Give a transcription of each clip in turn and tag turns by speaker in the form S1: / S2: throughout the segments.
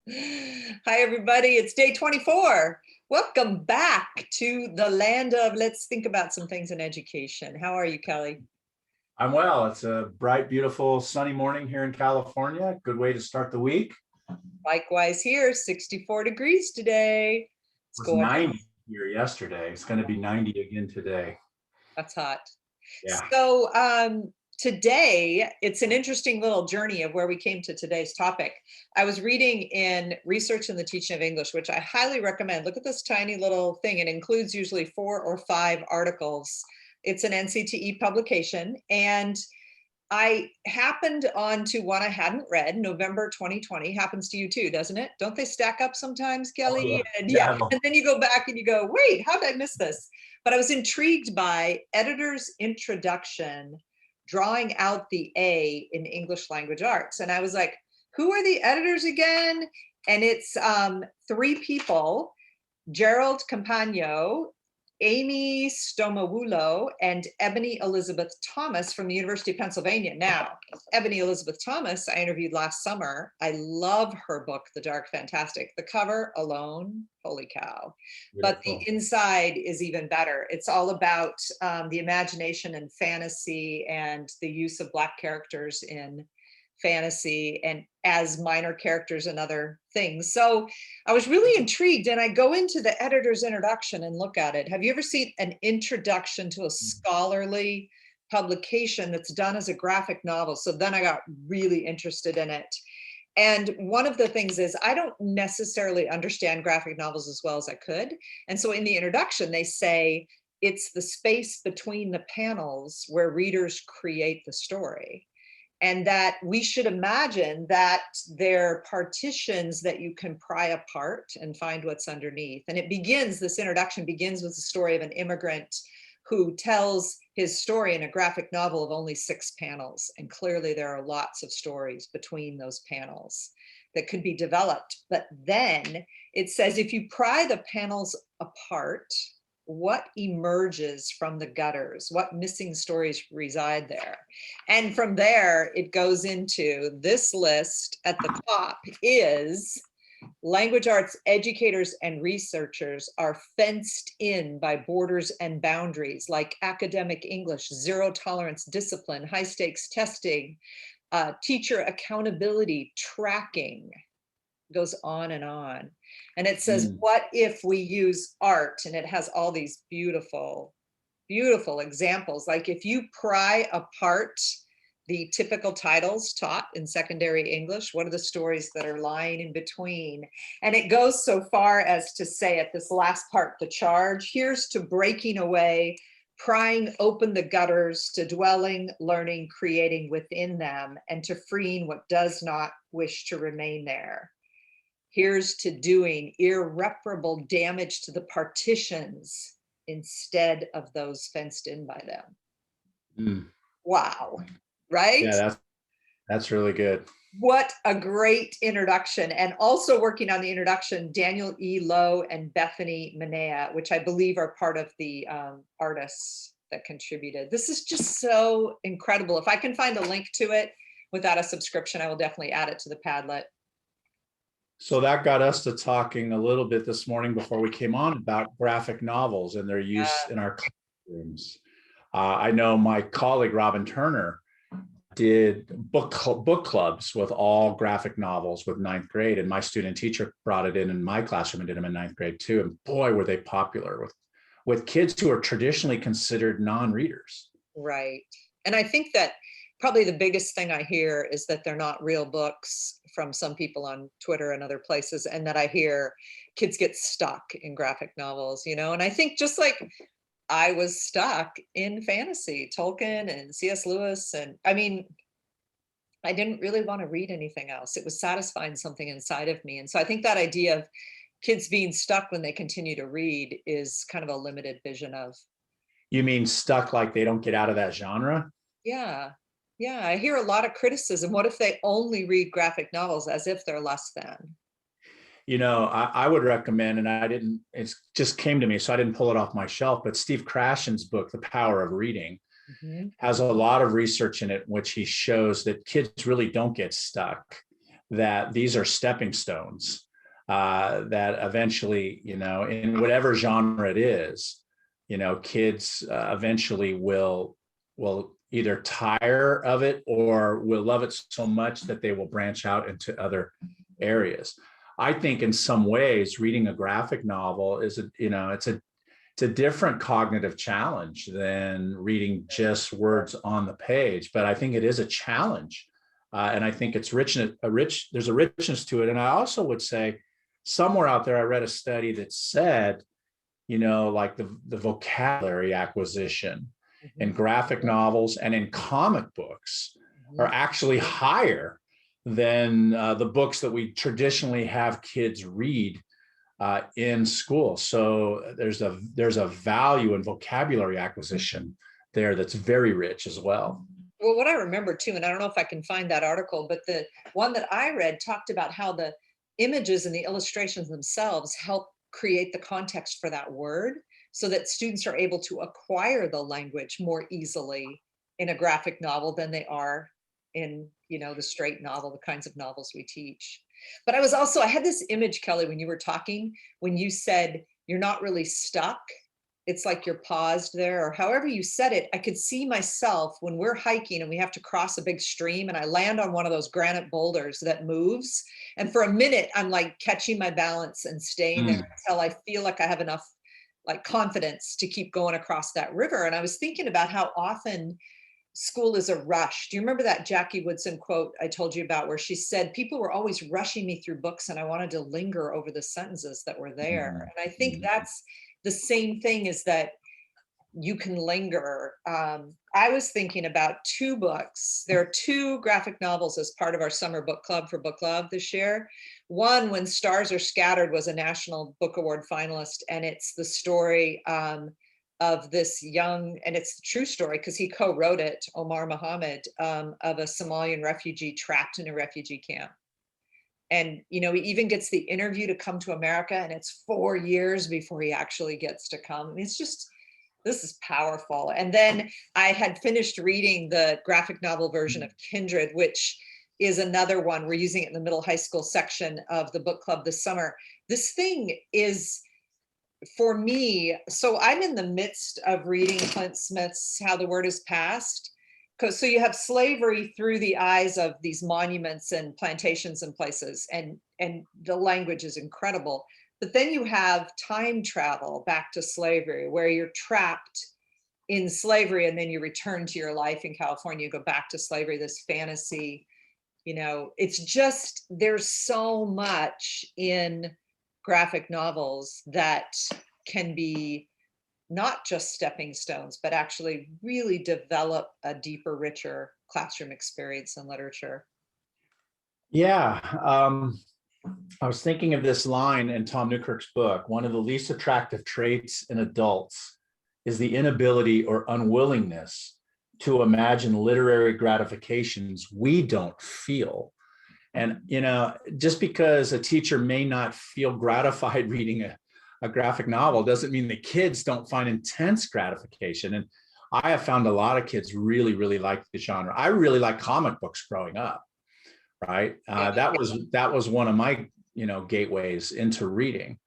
S1: Hi, everybody. It's day 24. Welcome back to the land of let's think about some things in education. How are you, Kelly?
S2: I'm well. It's a bright, beautiful, sunny morning here in California. Good way to start the week. It
S1: Likewise here, 64 degrees today. It's
S2: was
S1: going,
S2: 90 here yesterday. It's going to be 90 again today.
S1: that's hot.
S2: Yeah.
S1: Today, it's an interesting little journey of where we came to today's topic. I was reading in Research in the Teaching of English, which I highly recommend. Look at this tiny little thing. It includes usually 4 or 5 articles. It's an NCTE publication, and I happened onto one I hadn't read, November 2020. Happens to you too, doesn't it? Don't they stack up sometimes,
S2: Oh,
S1: Kelly?
S2: yeah.
S1: And
S2: Yeah.
S1: and then you go back and you go, wait, how did I miss this? But I was intrigued by editor's introduction, drawing out the A in English language arts. And I was like, who are the editors again? And it's 3 people, Gerald Campagno, Amy Stomawulo, and Ebony Elizabeth Thomas from the University of Pennsylvania. Now, Ebony Elizabeth Thomas, I interviewed last summer. I love her book, The Dark Fantastic. The cover alone, holy cow. But the
S2: Beautiful.
S1: inside is even better. It's all about the imagination and fantasy and the use of Black characters in fantasy and as minor characters and other things. So I was really intrigued, and I go into the editor's introduction and look at it. Have you ever seen an introduction to a scholarly publication that's done as a graphic novel? So then I got really interested in it. And one of the things is I don't necessarily understand graphic novels as well as I could. And so in the introduction, they say it's the space between the panels where readers create the story, and that we should imagine that they're partitions that you can pry apart and find what's underneath. And this introduction begins with the story of an immigrant who tells his story in a graphic novel of only 6 panels. And clearly there are lots of stories between those panels that could be developed. But then it says, if you pry the panels apart, what emerges from the gutters? What missing stories reside there? And from there, it goes into this list. At the top is language arts educators and researchers are fenced in by borders and boundaries like academic English, zero tolerance discipline, high stakes testing, teacher accountability, tracking, goes on and on. And it says, what if we use art? And it has all these beautiful, beautiful examples. Like if you pry apart the typical titles taught in secondary English, what are the stories that are lying in between? And it goes so far as to say at this last part, the charge, here's to breaking away, prying open the gutters, to dwelling, learning, creating within them, and to freeing what does not wish to remain there. Here's to doing irreparable damage to the partitions instead of those fenced in by them. Wow, right?
S2: Yeah, that's really good.
S1: What a great introduction. And also working on the introduction, Daniel E. Lowe and Bethany Manea, which I believe are part of the artists that contributed. This is just so incredible. If I can find a link to it without a subscription, I will definitely add it to the Padlet.
S2: So that got us to talking a little bit this morning before we came on about graphic novels and their use in our classrooms. I know my colleague, Robin Turner, did book clubs with all graphic novels with 9th grade. And my student teacher brought it in my classroom and did them in 9th grade too. And boy, were they popular with kids who are traditionally considered non-readers.
S1: Right. And I think that probably the biggest thing I hear is that they're not real books from some people on Twitter and other places, and that I hear kids get stuck in graphic novels, and I think just like I was stuck in fantasy, Tolkien and C.S. Lewis, and I mean, I didn't really want to read anything else. It was satisfying something inside of me. And so I think that idea of kids being stuck when they continue to read is kind of a limited vision of.
S2: You mean stuck like they don't get out of that genre?
S1: Yeah. Yeah, I hear a lot of criticism. What if they only read graphic novels, as if they're less than?
S2: I would recommend, and it just came to me, so I didn't pull it off my shelf, but Steve Krashen's book, The Power of Reading, has a lot of research in it, which he shows that kids really don't get stuck. that these are stepping stones, that eventually, in whatever genre it is, kids eventually will either tire of it or will love it so much that they will branch out into other areas. I think in some ways, reading a graphic novel is it's a different cognitive challenge than reading just words on the page, but I think it is a challenge. And I think it's there's a richness to it. And I also would say somewhere out there, I read a study that said, like the vocabulary acquisition in graphic novels and in comic books are actually higher than the books that we traditionally have kids read in school. So there's a value in vocabulary acquisition there that's very rich as well.
S1: Well, what I remember too, and I don't know if I can find that article, but the one that I read talked about how the images and the illustrations themselves help create the context for that word so that students are able to acquire the language more easily in a graphic novel than they are in, the straight novel, the kinds of novels we teach. But I had this image, Kelly, when you were talking, when you said you're not really stuck. It's like you're paused there, or however you said it. I could see myself when we're hiking and we have to cross a big stream and I land on one of those granite boulders that moves. And for a minute, I'm like catching my balance and staying there until I feel like I have enough like confidence to keep going across that river. And I was thinking about how often school is a rush. Do you remember that Jackie Woodson quote I told you about where she said, people were always rushing me through books and I wanted to linger over the sentences that were there. And I think that's the same thing, is that you can linger. I was thinking about 2 books. There are 2 graphic novels as part of our summer book club for book club this year. One, When Stars Are Scattered, was a National Book Award finalist, and it's the story of this young, and it's the true story because he co-wrote it, Omar Mohammed, of a Somalian refugee trapped in a refugee camp. And, he even gets the interview to come to America, and it's 4 years before he actually gets to come. And it's just, this is powerful. And then I had finished reading the graphic novel version of Kindred, which is another one. We're using it in the middle high school section of the book club this summer. This thing is, for me, so I'm in the midst of reading Clint Smith's How the Word Is Passed. So you have slavery through the eyes of these monuments and plantations and places, and the language is incredible. But then you have time travel back to slavery, where you're trapped in slavery and then you return to your life in California, you go back to slavery, this fantasy. It's just, there's so much in graphic novels that can be not just stepping stones, but actually really develop a deeper, richer classroom experience in literature.
S2: Yeah. I was thinking of this line in Tom Newkirk's book: one of the least attractive traits in adults is the inability or unwillingness to imagine literary gratifications we don't feel. And, just because a teacher may not feel gratified reading a graphic novel doesn't mean the kids don't find intense gratification. And I have found a lot of kids really, really like the genre. I really like comic books growing up, right? That was one of my, gateways into reading.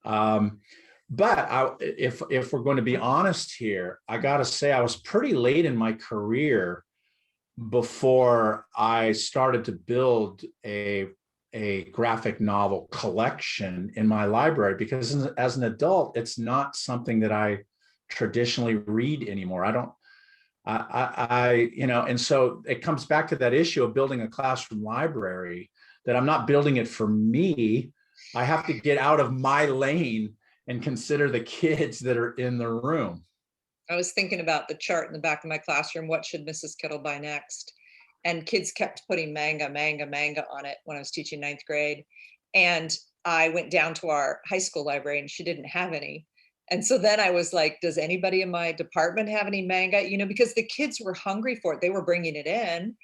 S2: But if we're going to be honest here, I got to say I was pretty late in my career before I started to build a graphic novel collection in my library, because as an adult, it's not something that I traditionally read anymore. And so it comes back to that issue of building a classroom library, that I'm not building it for me. I have to get out of my lane and consider the kids that are in the room.
S1: I was thinking about the chart in the back of my classroom. What should Mrs. Kittle buy next? And kids kept putting manga on it when I was teaching 9th grade. And I went down to our high school library and she didn't have any. And so then I was like, does anybody in my department have any manga? Because the kids were hungry for it. They were bringing it in.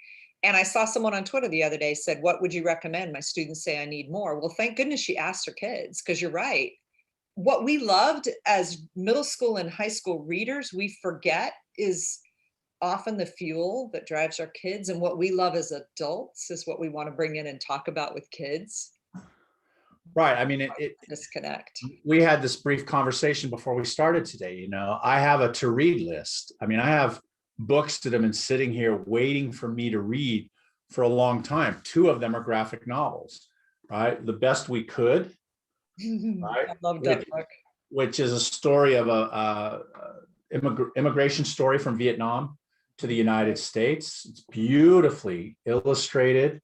S1: And I saw someone on Twitter the other day said, what would you recommend? My students say I need more. Well, thank goodness she asked her kids, because you're right. What we loved as middle school and high school readers, we forget, is often the fuel that drives our kids, and what we love as adults is what we want to bring in and talk about with kids.
S2: Right. I mean,
S1: Disconnect.
S2: we had this brief conversation before we started today. I have a to read list. I mean, I have books that have been sitting here waiting for me to read for a long time. Two of them are graphic novels, right? The Best We Could, right?
S1: I love that book.
S2: Which is a story of a immigration story from Vietnam to the United States. It's beautifully illustrated.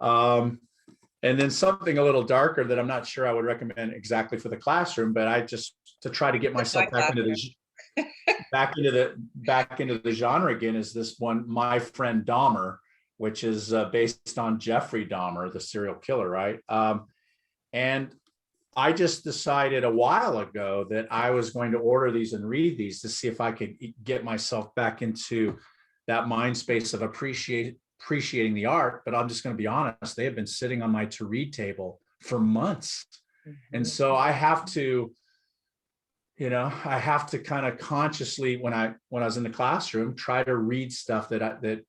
S2: And then something a little darker that I'm not sure I would recommend exactly for the classroom, but I just to try to get myself back into the genre again is this one, My Friend Dahmer, which is based on Jeffrey Dahmer, the serial killer, right? And I just decided a while ago that I was going to order these and read these to see if I could get myself back into that mind space of appreciating the art. But I'm just going to be honest, they have been sitting on my to read table for months. And so I have to kind of consciously, when I was in the classroom, try to read stuff that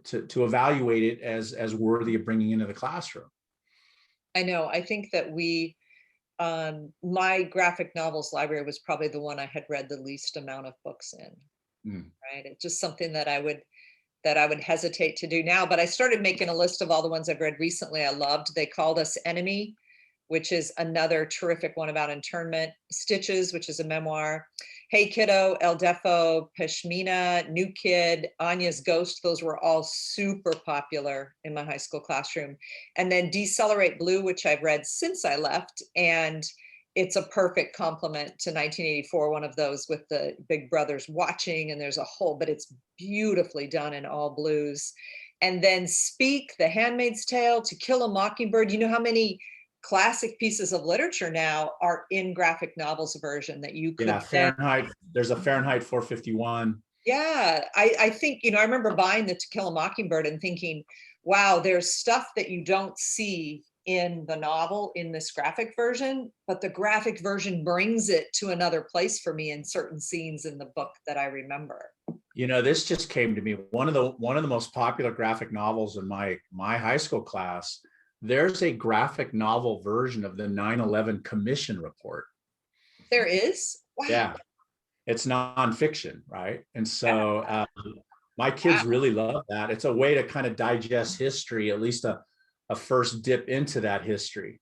S2: to evaluate it as worthy of bringing into the classroom.
S1: I know. I think that my graphic novels library was probably the one I had read the least amount of books in. Right. It's just something that I would hesitate to do now, but I started making a list of all the ones I've read recently I loved. They Called Us Enemy, which is another terrific one about internment. Stitches, which is a memoir. Hey Kiddo, El Defo, Pashmina, New Kid, Anya's Ghost. Those were all super popular in my high school classroom. And then Decelerate Blue, which I've read since I left. And it's a perfect complement to 1984, one of those with the big brothers watching, and there's a whole, but it's beautifully done in all blues. And then Speak, The Handmaid's Tale, To Kill a Mockingbird. You know how many classic pieces of literature now are in graphic novels version that you could
S2: Fahrenheit. There's a Fahrenheit 451.
S1: Yeah, I think, I remember buying the To Kill a Mockingbird and thinking, wow, there's stuff that you don't see in the novel in this graphic version, but the graphic version brings it to another place for me in certain scenes in the book that I remember.
S2: This just came to me. One of the most popular graphic novels in my high school class, there's a graphic novel version of the 9/11 Commission Report.
S1: There is?
S2: Wow. Yeah. It's nonfiction, right? And so my kids really love that. It's a way to kind of digest history, at least a first dip into that history.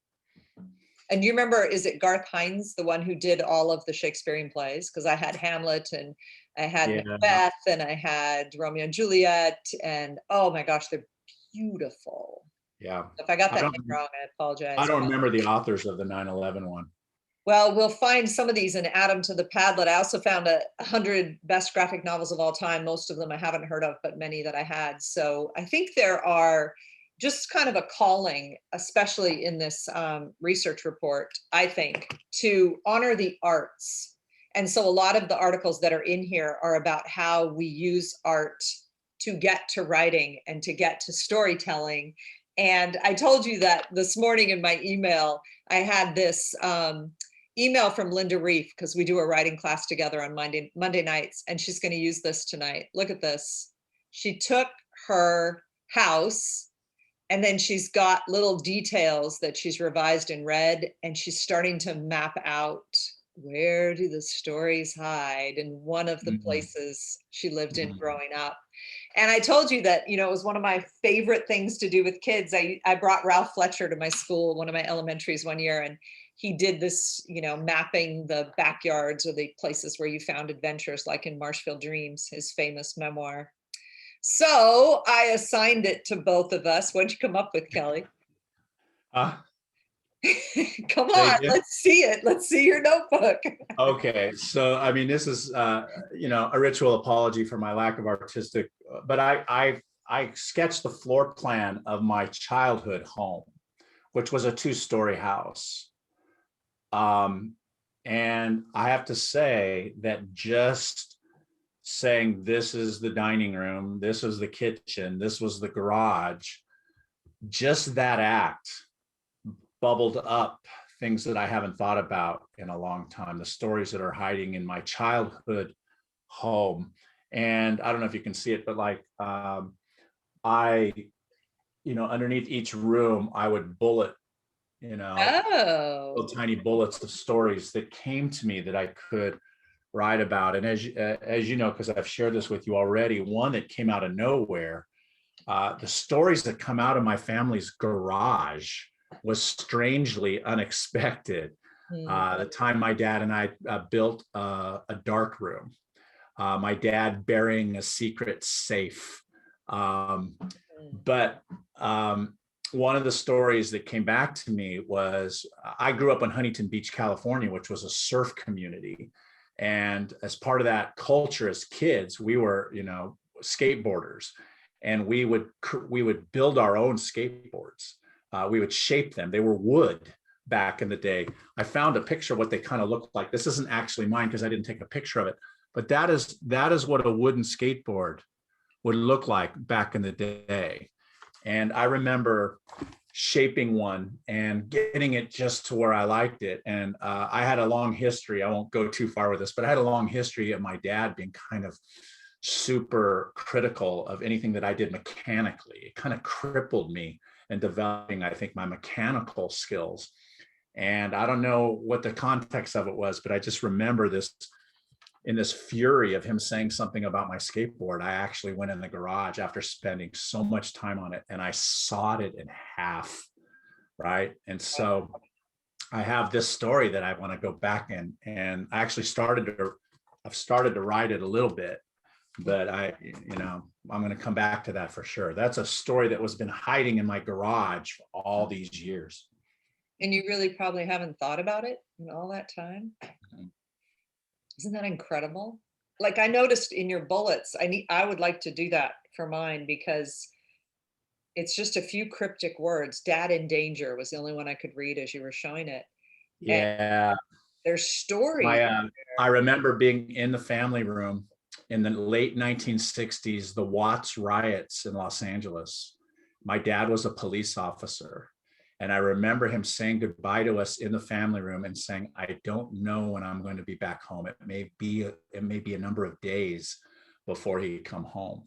S1: And you remember, is it Garth Hines, the one who did all of the Shakespearean plays? Because I had Hamlet and I had Macbeth and I had Romeo and Juliet, and oh my gosh, they're beautiful.
S2: Yeah.
S1: If I got that name wrong, I apologize.
S2: I don't remember the authors of the 9/11 one.
S1: Well, we'll find some of these and add them to the Padlet. I also found 100 best graphic novels of all time. Most of them I haven't heard of, but many that I had. So I think there are just kind of a calling, especially in this research report, I think, to honor the arts. And so a lot of the articles that are in here are about how we use art to get to writing and to get to storytelling. And I told you that this morning in my email, I had this email from Linda Reef, because we do a writing class together on Monday nights, and she's going to use this tonight. Look at this. She took her house, and then she's got little details that she's revised in red, and she's starting to map out, where do the stories hide in one of the places she lived in growing up. And I told you that, it was one of my favorite things to do with kids. I brought Ralph Fletcher to my school, one of my elementaries one year, and he did this, mapping the backyards or the places where you found adventures, like in Marshfield Dreams, his famous memoir. So I assigned it to both of us. What'd you come up with, Kelly? Come on, let's see it. Let's see your notebook.
S2: Okay, so I mean, this is a ritual apology for my lack of artistic, but I sketched the floor plan of my childhood home, which was a 2-story house. And I have to say that just saying this is the dining room, this was the kitchen, this was the garage, just that act bubbled up things that I haven't thought about in a long time, the stories that are hiding in my childhood home. And I don't know if you can see it, but like I, underneath each room, I would bullet,
S1: Oh.
S2: little tiny bullets of stories that came to me that I could write about. And as you know, because I've shared this with you already, one that came out of nowhere, the stories that come out of my family's garage was strangely unexpected. The time my dad and I built a dark room, my dad burying a secret safe. But one of the stories that came back to me was I grew up in Huntington Beach, California, which was a surf community. And as part of that culture as kids, we were, skateboarders, and we would build our own skateboards. We would shape them. They were wood back in the day. I found a picture of what they kind of looked like. This isn't actually mine because I didn't take a picture of it, but that is what a wooden skateboard would look like back in the day. And I remember shaping one and getting it just to where I liked it. And I had a long history. I won't go too far with this, but I had a long history of my dad being kind of super critical of anything that I did mechanically. It kind of crippled me in developing, I think, my mechanical skills. And I don't know what the context of it was, but I just remember this, in this fury of him saying something about my skateboard, I actually went in the garage after spending so much time on it and I sawed it in half. Right. And so I have this story that I want to go back in, and I actually I've started to write it a little bit, but I'm going to come back to that for sure. That's a story that was been hiding in my garage for all these years.
S1: And you really probably haven't thought about it in all that time. Isn't that incredible? Like I noticed in your bullets, I would like to do that for mine because it's just a few cryptic words. Dad in danger was the only one I could read as you were showing it. And
S2: Yeah.
S1: there's stories.
S2: I remember being in the family room in the late 1960s, the Watts riots in Los Angeles. My dad was a police officer. And I remember him saying goodbye to us in the family room and saying, I don't know when I'm going to be back home. It may be a number of days before he come home.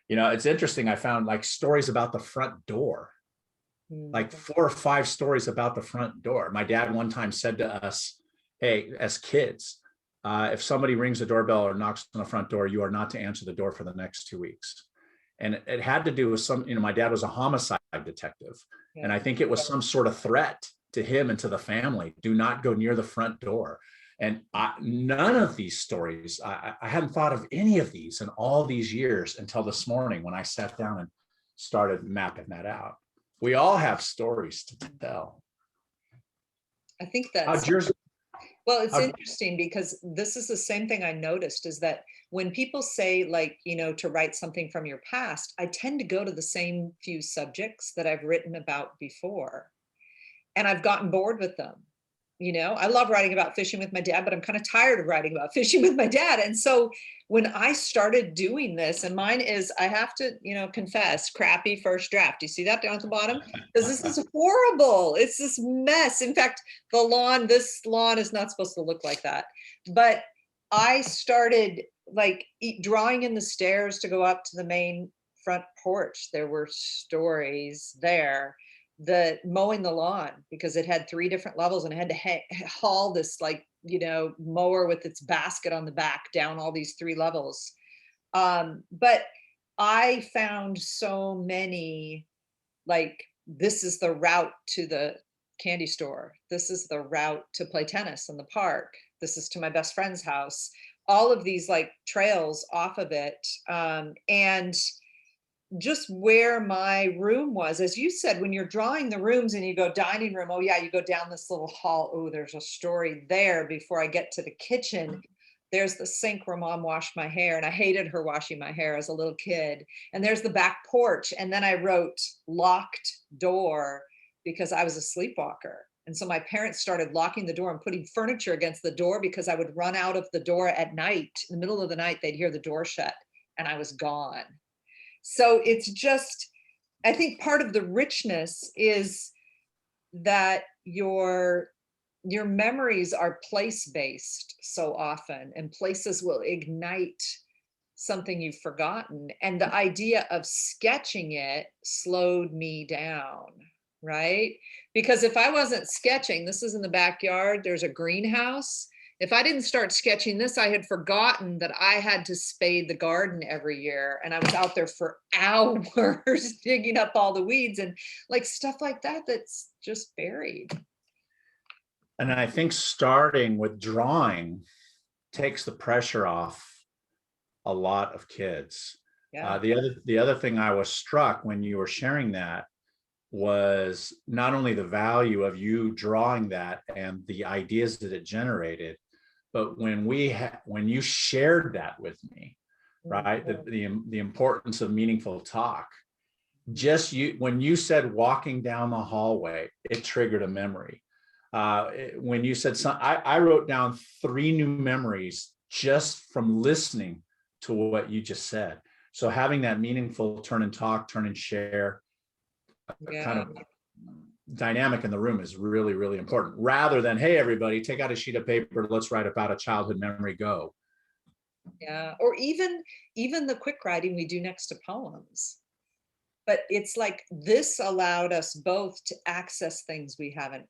S2: It's interesting. I found like stories about the front door, like 4 or 5 stories about the front door. My dad one time said to us, hey, as kids, if somebody rings the doorbell or knocks on the front door, you are not to answer the door for the next 2 weeks. And it had to do with my dad was a homicide detective. Yeah. And I think it was some sort of threat to him and to the family. Do not go near the front door. And none of these stories, I hadn't thought of any of these in all these years until this morning when I sat down and started mapping that out. We all have stories to tell.
S1: I think that's well, it's interesting because this is the same thing I noticed is that when people say like, to write something from your past, I tend to go to the same few subjects that I've written about before. And I've gotten bored with them. I love writing about fishing with my dad, but I'm kind of tired of writing about fishing with my dad. And so when I started doing this, and mine is, I have to, confess, crappy first draft. Do you see that down at the bottom? Because this is horrible. It's this mess. In fact, this lawn is not supposed to look like that. But I started like drawing in the stairs to go up to the main front porch. There were stories there. The mowing the lawn because it had 3 different levels and I had to haul this mower with its basket on the back down all these 3 levels. But I found so many, like, this is the route to the candy store. This is the route to play tennis in the park. This is to my best friend's house. All of these like trails off of it. And just where my room was, as you said, when you're drawing the rooms and you go dining room, oh yeah, you go down this little hall. Oh, there's a story there before I get to the kitchen. There's the sink where mom washed my hair and I hated her washing my hair as a little kid. And there's the back porch. And then I wrote locked door because I was a sleepwalker. And so my parents started locking the door and putting furniture against the door because I would run out of the door at night. In the middle of the night, they'd hear the door shut and I was gone. So it's just, I think part of the richness is that your memories are place-based so often, and places will ignite something you've forgotten. And the idea of sketching it slowed me down, right? Because if I wasn't sketching, this is in the backyard, there's a greenhouse. If I didn't start sketching this, I had forgotten that I had to spade the garden every year. And I was out there for hours digging up all the weeds and like stuff like that, that's just buried.
S2: And I think starting with drawing takes the pressure off a lot of kids.
S1: Yeah.
S2: The other thing I was struck when you were sharing that was not only the value of you drawing that and the ideas that it generated, but when you shared that with me, right? The importance of meaningful talk. Just when you said walking down the hallway, it triggered a memory. When you said I wrote down 3 new memories just from listening to what you just said. So having that meaningful turn and talk, turn and share kind of dynamic in the room is really, really important, rather than, hey, everybody, take out a sheet of paper, let's write about a childhood memory, go.
S1: Yeah, or even the quick writing we do next to poems. But it's like this allowed us both to access things we haven't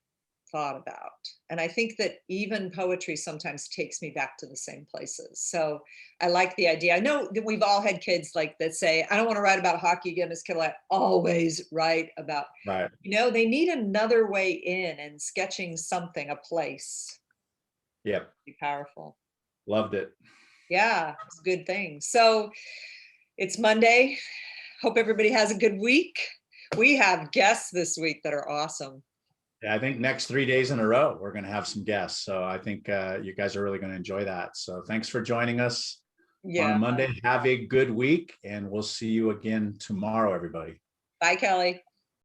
S1: thought about. And I think that even poetry sometimes takes me back to the same places. So I like the idea. I know that we've all had kids like that say, I don't want to write about hockey again, Miss Kittle. I always write about,
S2: right.
S1: They need another way in, and sketching something, a place.
S2: Yep.
S1: Be powerful.
S2: Loved it.
S1: Yeah, it's a good thing. So it's Monday. Hope everybody has a good week. We have guests this week that are awesome.
S2: Yeah, I think next 3 days in a row, we're going to have some guests. So I think you guys are really going to enjoy that. So thanks for joining us on a Monday. Have a good week, and we'll see you again tomorrow, everybody.
S1: Bye, Kelly.